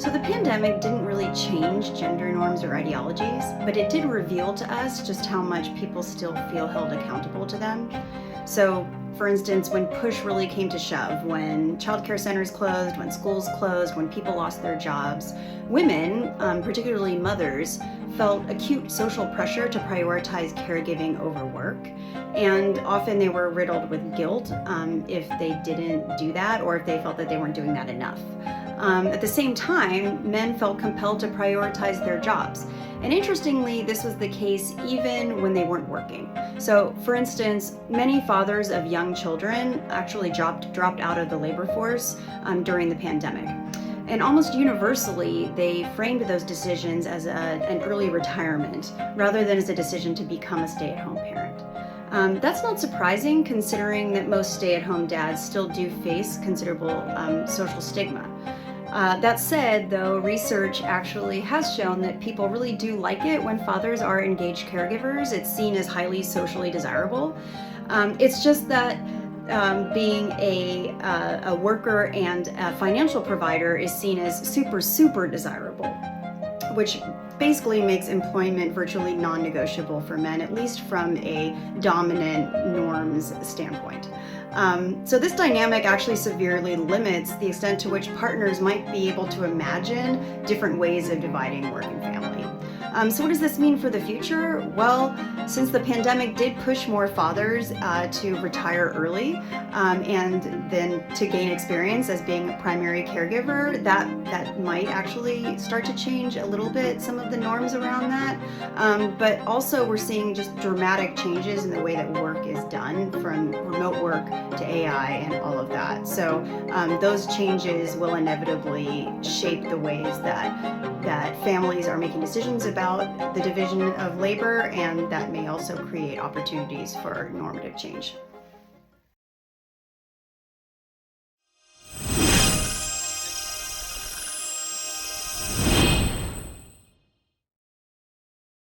So the pandemic didn't really change gender norms or ideologies, but it did reveal to us just how much people still feel held accountable to them. So, for instance, when push really came to shove, when childcare centers closed, when schools closed, when people lost their jobs, women, particularly mothers, felt acute social pressure to prioritize caregiving over work. And often they were riddled with guilt if they didn't do that or if they felt that they weren't doing that enough. At the same time, men felt compelled to prioritize their jobs. And interestingly, this was the case even when they weren't working. So, for instance, many fathers of young children actually dropped out of the labor force during the pandemic. And almost universally, they framed those decisions as an early retirement rather than as a decision to become a stay-at-home parent. That's not surprising considering that most stay-at-home dads still do face considerable social stigma. That said, though, research actually has shown that people really do like it when fathers are engaged caregivers. It's seen as highly socially desirable. It's just that being a worker and a financial provider is seen as super desirable, which basically makes employment virtually non-negotiable for men, at least from a dominant norms standpoint. So this dynamic actually severely limits the extent to which partners might be able to imagine different ways of dividing work and family. So what does this mean for the future? Well, since the pandemic did push more fathers to retire early and then to gain experience as being a primary caregiver, that might actually start to change a little bit some of the norms around that. But also we're seeing just dramatic changes in the way that work is done, from remote work to AI and all of that. So those changes will inevitably shape the ways that families are making decisions about the division of labor, and that may also create opportunities for normative change.